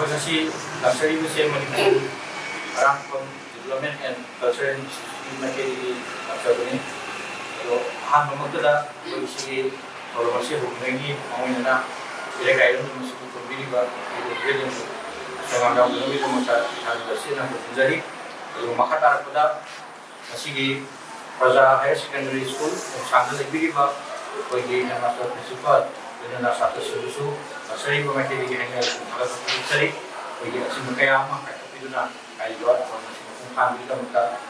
Kasi luxury museum Manipur arang from development and culture in Makeri Sabuni. So han mamagda ko si oromasi hukmengi awina na ilegal yung musi ko biliba ko so hanggang uwi ko sa handasin ang jari so makatar pada sige Praja Higher Secondary School kung saan na biliba ko gi na master principal yun na sa susu sari ko Makeri hanggang sari Jadi semuanya mah kayak itu na kayak jual masih kami kita minta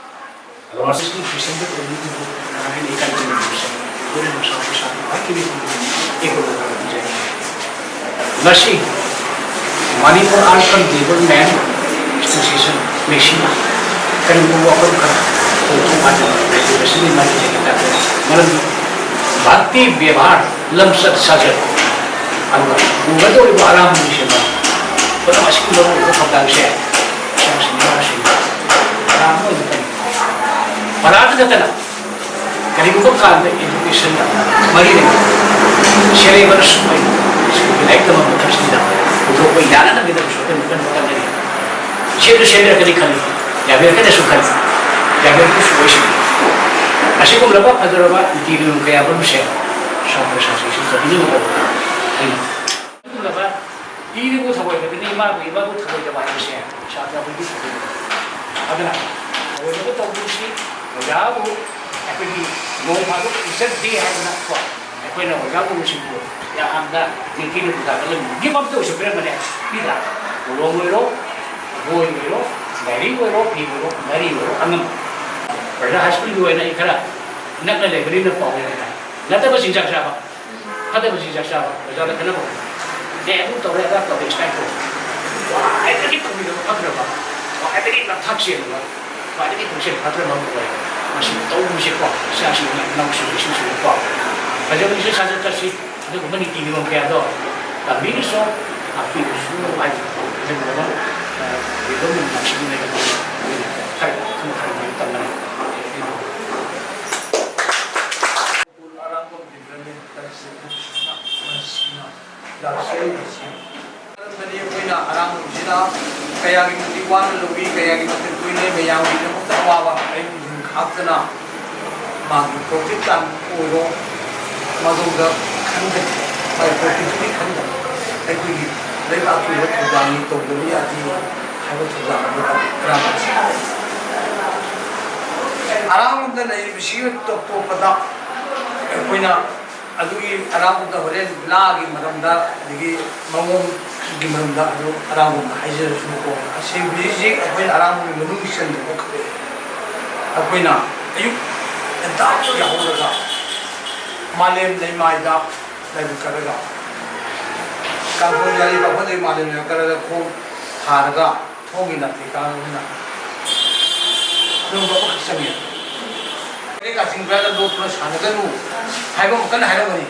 kalau masih bisa betul itu karena ini kan jadi bisa boleh masuk satu lagi di ikut jadi masih Manipur Art and Development Association machine kan membawa kan untuk ada resolusi ini mari kita malam bakti व्यवहार lamsat saja anu bukan itu ibu alam di sini Pada masih belum itu tentang saya sendiri masih ramai itu. Pada ada kata nak, kalau kita kan education mari ni, saya baru semua like teman betul sendiri. Untuk pelajaran nak kita suka bukan ni. Saya kali, ya biar kita suka, ya biar kita suka sih. Masih kau berapa pada berapa di dalam kaya pun saya sampai saat ini sudah ini berapa. Ini pun thawai tapi ni ibu pun thawai dah banyak sih. Siapa pun itu thawai. Ada nak? Thawai itu tahu sih. Wajah bu, apa ni? Mau masuk iset dia ada nak kuat. Apa ni wajah bu mesti bu. Ya anda mungkin itu tak kalau dia pun tu sebenarnya mana? Tidak. Orang wiro, boy wiro, dari wiro, ibu dari wiro, angam. Pada hasil dua ni ikara. Nak lagi beri nak pau ni. Nanti pasti jak siapa? Ada pasti jak siapa? Wajah kenapa? Dia itu tahu dia tahu dia cakap, wah, itu kita punya apa apa, wah, itu kita tak sih lah, wah, itu kita sih apa apa apa, masih tahu mesti kuat, saya sih nak sih kuat. Kalau mesti saya tersi, itu bukan itu yang kita ada, tapi ini so, tapi semua baik, jadi apa, itu memang sih mereka, saya kamu harus tahu. Tadi punya orang Cina kayak gitu Taiwan lebih kayak gitu punya yang ini mungkin apa yang khasnya mang profit kan uro masuk ke kantor baik profit ini kantor tapi mereka tu tujuan itu dia di harus tujuan mereka berapa orang mungkin ini mesti tu pada punya Aduh, orang kita boleh lagi meramda, jadi mengum di meramda itu orang kita hajar semua. Asyik biji, apa yang orang kita menunggu sendiri bukan. Apa yang ayuk entah yang orang malam ni maida lagi kerja. Kalau jadi apa jadi malam ni kerja kau harga, kau ni nanti kalau ni nak. Belum berapa kesannya. Ini kasih berada dua plus hanya kan lu, hai bukan hai lagi.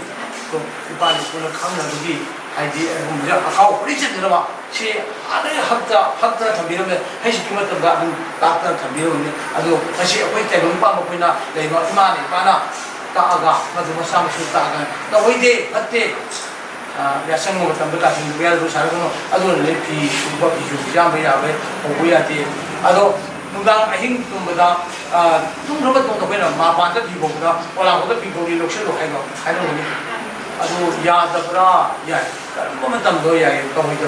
So, ibarat pun kamu lagi, hai di, mungkin kau pergi je lah. Si ada harta tambiran ni, hai si cuma terbaik harta tambiran ni. Aduh, masih apa yang terlupa apa nak, lewat mana, tak agak, macam macam tak agak. Nah, wujud, hati. Biasa orang tambah kasih berada tu sana kan, aduh lepi, sumpah pisu, jam berapa, buaya ti. Aduh, nunggang ahing tu benda. Tung berapa tu tu pernah mapan tu people dah, orang tu people ni lokasi tu hai lor ni. Aduh, ya tak ya. Kalau macam tu ya, kau itu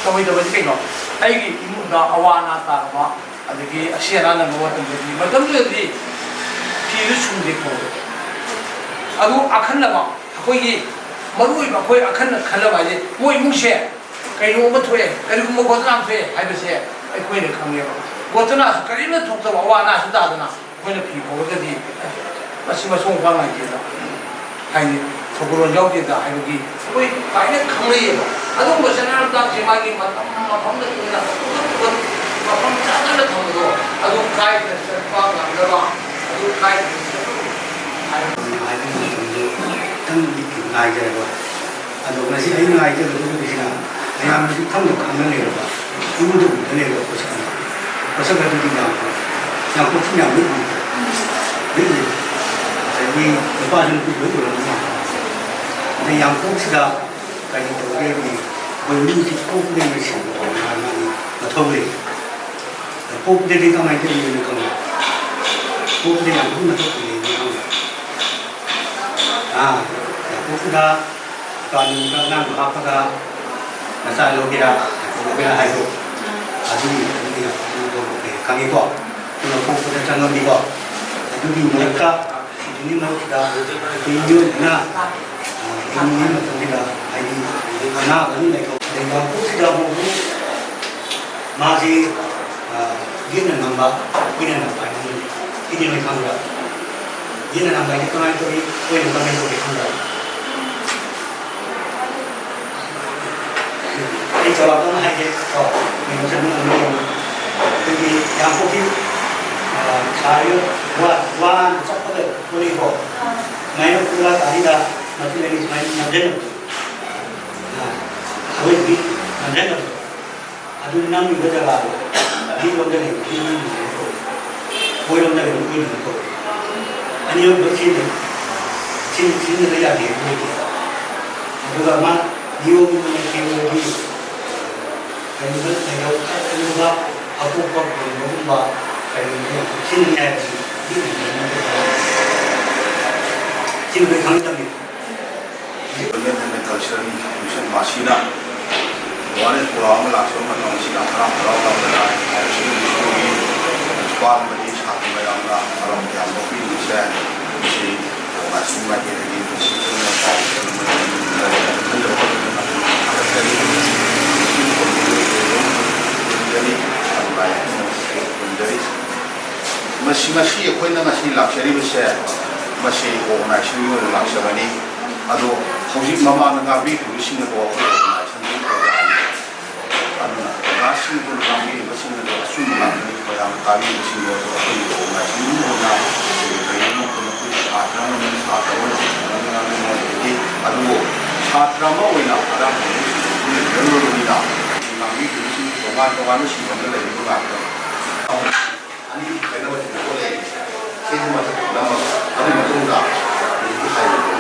macam ni. Hai imu dah awana tak apa, ada ki asyik orang nak buat macam tu jadi. Kiri sundi kau. Aduh, akan lama. Aku ini, malu ibu aku akan lama je. Mau ibu saya, kalau mau tu kalau mau kau tu nak hai bersih. Aku ini kami apa. Buatnya sekarang itu tu awana sudah ada na. Kau ini people jadi masing-masing orang lagi dah. Hai ni. Sebelum jauh kita hari ini, koi banyak khamri. Aduh, macam tak sih macam tu ni lah. Macam jangan lah kamu tu. Aduh, kai serba gambar. Aduh, kai. Hari ini tang di ngai je lah. Aduh, masih ini ngai je tu di sini. Ayam mesti tang tu kanan ni lah. Ibu tu ni lah pasal. Pasal tu di yang pun yang ni. Jadi, lepas itu betul lah. Yang pun sudah kayak itu dia ni, belum cukup dengan semua. ꯊꯧꯔꯦ ꯄꯣꯛꯄꯗꯗꯤ ꯀꯃꯥꯏꯅ ꯇꯧꯔꯤꯅꯣ ꯈꯪꯕ ꯄꯣꯛꯄꯗ ꯌꯥꯝ ꯀꯨꯡꯅ ꯊꯣꯛꯄꯅꯦ ꯈꯪꯕ ꯄꯣꯛꯄꯗ ꯀꯥꯟꯗ ꯑꯉꯥꯡ ꯍꯥꯞꯄꯒ ꯃꯆꯥ ꯂꯧꯒꯦꯔꯥ ꯍꯥꯏꯗꯣ ꯑꯗꯨꯒꯤ ꯈꯪꯉꯤꯀꯣ ꯑꯗꯨꯅ ꯄꯣꯛꯄꯗ ꯆꯪꯉꯝꯃꯤꯀꯣ ꯑꯗꯨꯒꯤ ꯃꯔꯛꯇ ꯁꯤꯗꯨꯒꯤ ꯃꯔꯛꯇ ꯑꯩꯈꯣꯏ ꯃꯤꯑꯣꯏꯕꯅ ꯍꯤꯡꯉꯤ ꯃꯇꯝꯁꯤꯗ ꯍꯥꯏꯗꯤ ꯑꯅꯥꯕ ꯑꯗꯨꯝ ꯂꯩꯊꯣꯛ ꯂꯩꯕꯥꯛꯁꯤꯗ ꯑꯃꯨꯛ ꯃꯥꯁꯤ ꯌꯦꯠꯅ ꯉꯝꯕ ꯑꯩꯈꯣꯏꯅ ꯉꯝꯕ ꯍꯥꯏꯕ ꯁꯤꯗꯤ ꯅꯣꯏ ꯈꯪꯕ꯭ꯔꯥ ꯌꯦꯠꯅ ꯉꯝꯕ ꯍꯥꯏꯗꯤ ꯀꯃꯥꯏꯅ ꯇꯧꯋꯤ ꯑꯩꯈꯣꯏꯅ ꯀꯃꯥꯏꯅ ꯇꯧꯒꯦ ꯈꯪꯕ꯭ꯔꯥ ꯑꯩ ꯖꯋꯥꯕ ꯑꯃ ꯍꯥꯏꯒꯦ ꯀꯣ ꯑꯩꯈꯣꯏꯒꯤ ꯌꯥꯝꯄꯣꯛꯀꯤ ꯁꯥꯔꯤꯕ ꯋꯥꯅ ꯆꯠꯄꯗ ꯎꯔꯤꯀꯣ ꯁꯨꯃꯥꯏꯅ ꯄꯨꯔꯥ ꯒꯥꯔꯤꯗ ꯃꯇꯨꯡꯗꯒꯤ ꯁꯨꯃꯥꯏꯅ ꯅꯝꯁꯤꯟꯅꯕꯗꯣ ꯑꯩꯈꯣꯏꯒꯤ ꯅꯝꯁꯤꯟꯅꯕꯗꯣ ꯑꯗꯨ ꯅꯝꯃꯤꯕ ꯖꯒꯥꯗꯣ ꯑꯅꯤꯔꯣꯝꯗ ꯂꯩꯕ ꯑꯣꯏꯔꯣꯝꯗ ꯂꯩꯕ ꯑꯣꯏꯅꯕ ꯀꯧꯋꯦ ꯑꯅꯤꯔꯣꯝꯗ ꯁꯤꯖꯤꯟꯅꯕ ꯌꯥꯗꯦ ꯑꯩꯈꯣꯏꯒꯤ ꯑꯗꯨꯒ ꯃꯥ ꯅꯤꯌꯣꯝꯒꯤ ꯀꯩꯅꯣꯒꯤ ꯀꯩꯅꯣꯗ ꯑꯇꯣꯞꯄ ꯀꯩꯅꯣꯒꯨꯝꯕ ꯀꯩꯅꯣ ꯁꯤꯖꯤꯟꯅꯩ ꯍꯥꯏꯕꯁꯤ ꯁꯤꯅ ꯈꯪꯒꯗꯕꯅꯤ ꯀꯜꯆꯔꯦꯜ ꯏꯟꯁꯇꯤꯇ꯭ꯌꯨꯁꯟ ꯃꯁꯤꯅ ꯋꯥꯔꯦ ꯄꯨꯔꯥ ꯂꯥꯛꯆꯕ ꯃꯇꯝꯁꯤꯗ ꯍꯔꯥꯎ ꯍꯔꯥꯎ ꯇꯧꯗꯅ ꯍꯥꯏꯔꯤꯕꯁꯤꯒꯤ ꯅꯨꯄꯥꯒꯤ ꯁꯥꯇ꯭ꯔ ꯃꯌꯥꯝꯅ ꯃꯔꯝ ꯀꯌꯥ ꯂꯧꯕꯤꯔꯤꯕꯁꯦ ꯃꯁꯤ ꯃꯁꯤ ꯃꯥꯏꯀꯩꯗꯒꯤ ꯄꯨꯟꯁꯤ ꯆꯨꯞꯅ ꯃꯁꯤ ꯑꯩꯈꯣꯏꯅ ꯉꯁꯤ ꯂꯥꯛꯆꯔꯤꯕꯁꯦ ꯃꯁꯤ ꯑꯣꯔꯒꯅꯥꯏꯖꯦꯁꯟꯒꯤ ꯑꯣꯏꯅ ꯂꯥꯛꯆꯕꯅꯤ ꯑꯗꯣ ꯍꯧꯖꯤꯛ ꯃꯃꯥꯡꯗ ꯉꯥꯡꯕꯤꯔꯤꯕꯁꯤꯡ ꯑꯗꯣ ꯑꯩꯈꯣꯏ ꯑꯣꯔꯒꯅꯥꯏꯖꯦꯁꯟꯒꯤ ꯑꯣꯏꯅ ꯑꯗꯨꯅ ꯑꯣꯖꯥꯁꯤꯡꯗꯨꯅ ꯉꯥꯡꯕꯤꯔꯤꯕꯁꯤꯡ ꯑꯗꯣ ꯑꯆꯨꯝꯕ ꯉꯥꯛꯇꯅꯤ ꯃꯌꯥꯝꯅ ꯇꯥꯕꯤꯔꯤꯕꯁꯤꯡ ꯑꯗꯣ ꯑꯩꯈꯣꯏꯒꯤ ꯑꯣꯔꯒꯅꯥꯏꯖꯦꯁꯟꯒꯤ ꯑꯣꯏꯅ ꯑꯩꯈꯣꯏ ꯁꯥꯇ꯭ꯔ ꯑꯃꯅꯤ ꯁꯥꯇ꯭ꯔ ꯑꯗꯨꯕꯨ ꯁꯥꯇ꯭ꯔ ꯑꯃ ꯑꯣꯏꯅ ꯑꯔꯥꯡꯕ ꯂꯩꯔꯕꯅꯤꯅ ꯉꯥꯡꯕꯤꯔꯤꯕꯁꯤꯡ ꯇꯣꯉꯥꯟ ꯇꯣꯉꯥꯟꯕ ꯁꯤꯟꯐꯝꯗ ꯂꯩꯔꯤꯕ ꯉꯥꯛꯇ ꯑꯅꯤ ꯈꯦꯠꯅꯕꯁꯤ ꯂꯩ ꯁꯤꯒꯤ ꯃꯊꯛꯇ ꯅꯝꯃꯒ ꯑꯗꯨꯒꯤ ꯃꯇꯨꯡꯗ ꯍꯧꯖꯤꯛꯀꯤ ꯍꯥꯏꯔꯤꯕ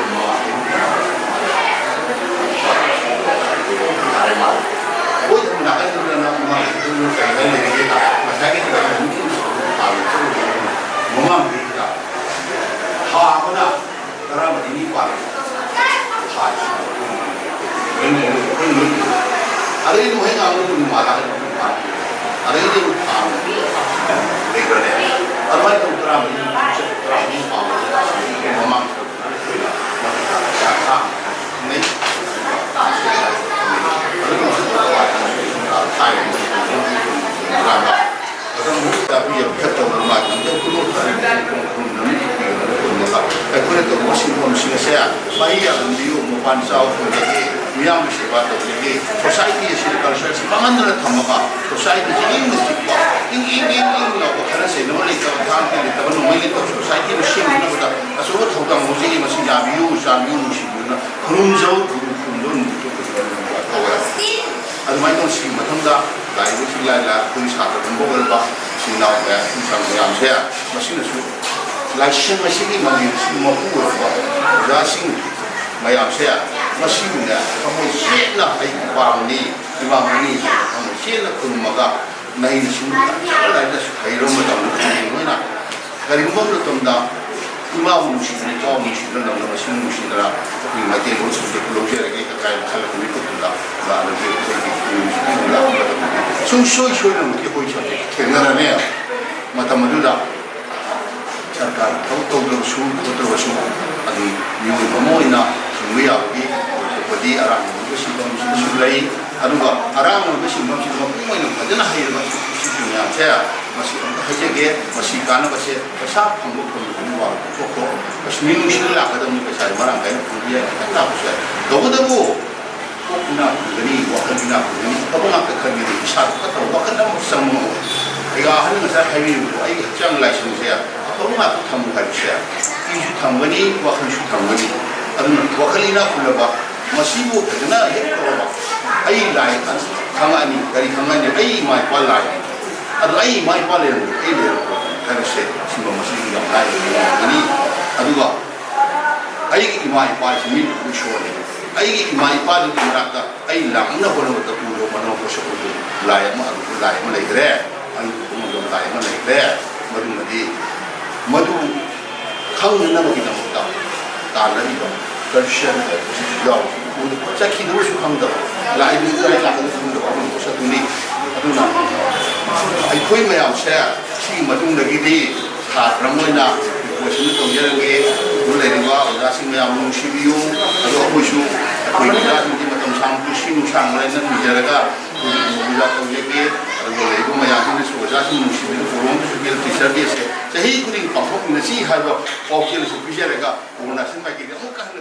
ꯈꯨꯠꯂꯥꯏ ꯑꯃ ꯂꯩꯈ꯭ꯔꯦ ꯑꯪꯒꯨꯔ ꯃꯌꯣꯝ ꯂꯥꯏ ꯑꯃ ꯂꯩꯈ꯭ꯔꯦ ꯃꯗꯨꯃꯗꯤ ꯃꯗꯨ ꯈꯪꯅꯅꯕꯒꯤꯗꯃꯛꯇ ꯇꯥꯟꯅꯔꯤꯕ ꯀꯔꯞꯁꯟ ꯍꯥꯏꯕꯁꯤꯁꯨ ꯌꯥꯎꯏ ꯆꯠꯈꯤꯗꯕꯁꯨ ꯈꯪꯗꯕ ꯂꯥꯛꯏꯕꯁꯨ ꯀꯔꯤ ꯂꯥꯛꯀꯗꯕꯁꯨ ꯈꯪꯗꯕ ꯑꯗꯨꯝ ꯄꯣꯠꯁꯛꯇꯨꯅꯤ ꯑꯗꯨꯅ ꯑꯩꯈꯣꯏ ꯃꯌꯥꯝꯁꯦ ꯁꯤꯒꯤ ꯃꯇꯨꯡꯗꯒꯤꯗꯤ ꯁꯥꯇ꯭ꯔ ꯑꯃ ꯑꯣꯏꯅ ꯄꯣꯠꯁꯤꯡꯗꯨ ꯇꯧꯖꯔꯒꯦ ꯑꯗꯨ ꯂꯩꯔꯤꯕ ꯑꯣꯖꯥꯁꯤꯡ ꯃꯌꯥꯝ ꯅꯨꯡꯁꯤꯕꯤꯌꯨ ꯑꯗꯣ ꯑꯩꯈꯣꯏꯁꯨ ꯑꯩꯈꯣꯏꯒꯤ ꯑꯣꯖꯥꯁꯤꯡꯒꯤ ꯃꯇꯝ ꯁꯥꯡ ꯄꯨꯟꯁꯤ ꯅꯨꯡꯁꯥꯡꯕꯅ ꯅꯤꯖꯔꯒ ꯑꯣꯖꯥ ꯇꯧꯖꯒꯦ ꯑꯗꯨꯒ ꯂꯩꯔꯤꯕ ꯃꯌꯥꯝꯁꯤꯡꯅꯁꯨ ꯑꯣꯖꯥꯁꯤꯡ ꯅꯨꯡꯁꯤꯕꯤꯌꯨ ꯄ꯭ꯔꯣꯒ꯭ꯔꯥꯝꯗꯁꯨ ꯍꯦꯜꯊ ꯇꯤꯆꯔ ꯗꯦꯁꯦ ꯆꯍꯤ ꯈꯨꯗꯤꯡꯒꯤ ꯄꯥꯡꯊꯣꯛꯃꯤꯟꯅꯁꯤ ꯍꯥꯏꯕ ꯄꯥꯎꯖꯦꯜꯁꯨ ꯄꯤꯖꯔꯒ ꯑꯣꯔꯒꯅꯥꯏꯖꯦꯁꯟ ꯃꯥꯏꯀꯩꯗ ꯑꯃꯨꯛꯀ ꯍꯟꯅ